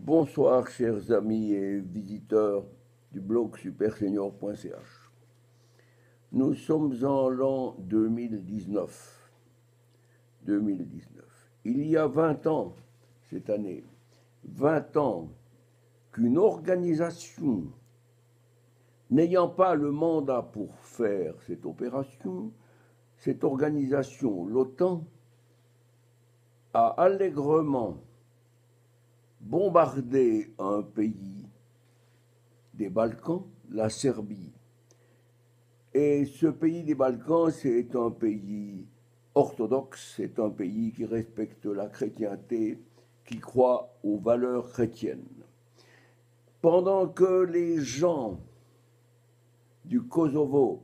Bonsoir chers amis et visiteurs du blog supersenior.ch. Nous sommes en l'an 2019. Il y a 20 ans, cette année, 20 ans qu'une organisation n'ayant pas le mandat pour faire cette opération, cette organisation, l'OTAN, a allègrement bombardé un pays des Balkans, la Serbie. Et ce pays des Balkans, c'est un pays orthodoxe, c'est un pays qui respecte la chrétienté, qui croit aux valeurs chrétiennes. Pendant que les gens du Kosovo,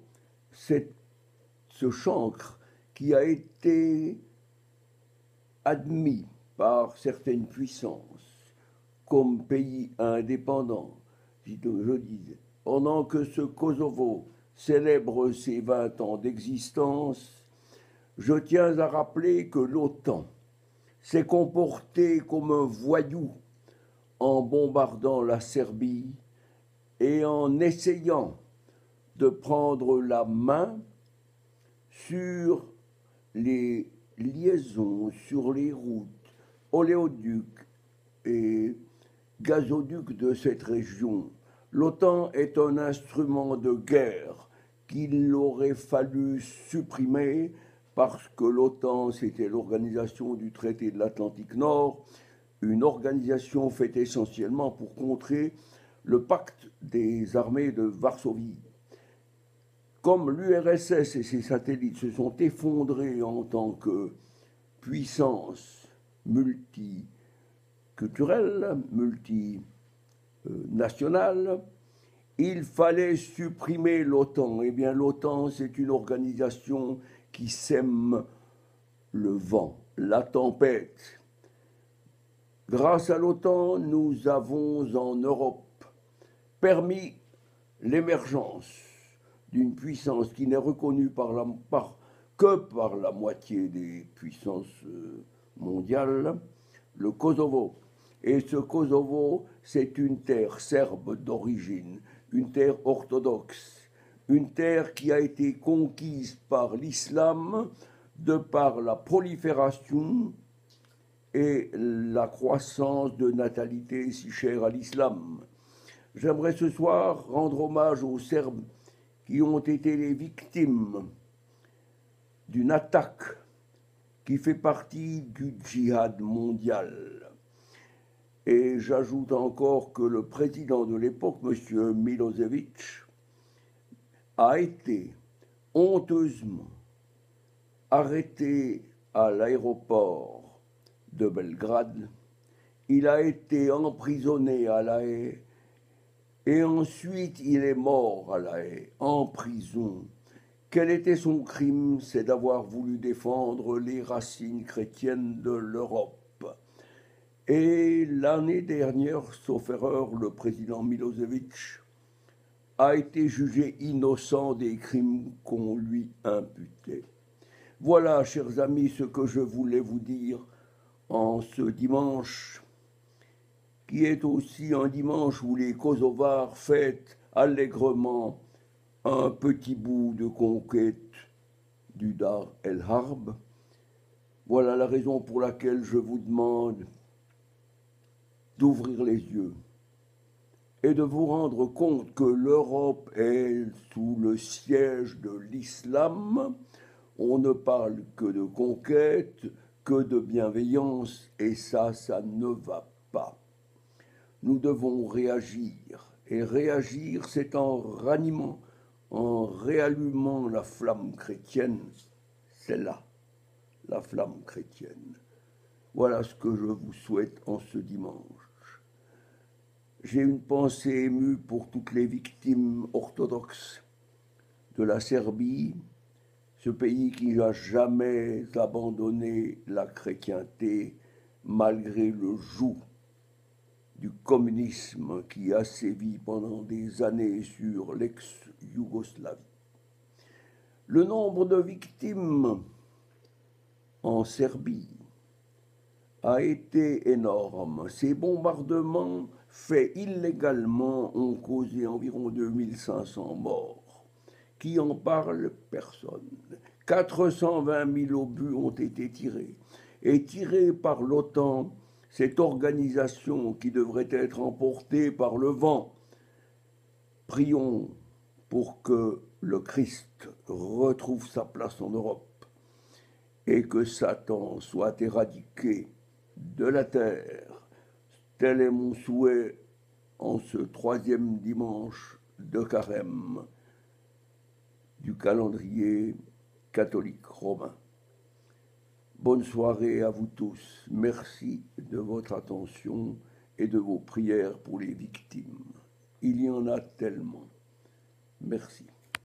ce chancre qui a été admis par certaines puissances comme pays indépendant, je disais, pendant que ce Kosovo célèbre ses 20 ans d'existence, je tiens à rappeler que l'OTAN s'est comporté comme un voyou en bombardant la Serbie et en essayant de prendre la main sur les liaisons, sur les routes, oléoducs et gazoducs de cette région. L'OTAN est un instrument de guerre qu'il aurait fallu supprimer parce que l'OTAN, c'était l'organisation du traité de l'Atlantique Nord, une organisation faite essentiellement pour contrer le pacte des armées de Varsovie. Comme l'URSS et ses satellites se sont effondrés en tant que puissance multiculturelle, multinationale, il fallait supprimer l'OTAN. Eh bien, l'OTAN, c'est une organisation qui sème le vent, la tempête. Grâce à l'OTAN, nous avons en Europe permis l'émergence d'une puissance qui n'est reconnue que par la moitié des puissances mondiales, le Kosovo. Et ce Kosovo, c'est une terre serbe d'origine, une terre orthodoxe, une terre qui a été conquise par l'islam de par la prolifération et la croissance de natalité si chère à l'islam. J'aimerais ce soir rendre hommage aux Serbes qui ont été les victimes d'une attaque qui fait partie du djihad mondial. Et j'ajoute encore que le président de l'époque, M. Milosevic, a été honteusement arrêté à l'aéroport de Belgrade. Il a été emprisonné à La Haye et ensuite il est mort à La Haye, en prison. Quel était son crime? C'est d'avoir voulu défendre les racines chrétiennes de l'Europe. Et l'année dernière, sauf erreur, le président Milosevic a été jugé innocent des crimes qu'on lui imputait. Voilà, chers amis, ce que je voulais vous dire en ce dimanche, qui est aussi un dimanche où les Kosovars fêtent allègrement un petit bout de conquête du Dar el-Harb. Voilà la raison pour laquelle je vous demande d'ouvrir les yeux et de vous rendre compte que l'Europe est sous le siège de l'islam. On ne parle que de conquête, que de bienveillance, et ça ne va pas. Nous devons réagir, et réagir, c'est en ranimant, en réallumant la flamme chrétienne. C'est là, la flamme chrétienne. Voilà ce que je vous souhaite en ce dimanche. J'ai une pensée émue pour toutes les victimes orthodoxes de la Serbie, ce pays qui n'a jamais abandonné la chrétienté malgré le joug du communisme qui a sévi pendant des années sur l'ex-Yougoslavie. Le nombre de victimes en Serbie a été énorme. Ces bombardements faits illégalement ont causé environ 2500 morts. Qui en parle? Personne. 420 000 obus ont été tirés. Et tirés par l'OTAN, cette organisation qui devrait être emportée par le vent. Prions pour que le Christ retrouve sa place en Europe et que Satan soit éradiqué de la terre. Tel est mon souhait en ce troisième dimanche de carême du calendrier catholique romain. Bonne soirée à vous tous. Merci de votre attention et de vos prières pour les victimes. Il y en a tellement. Merci.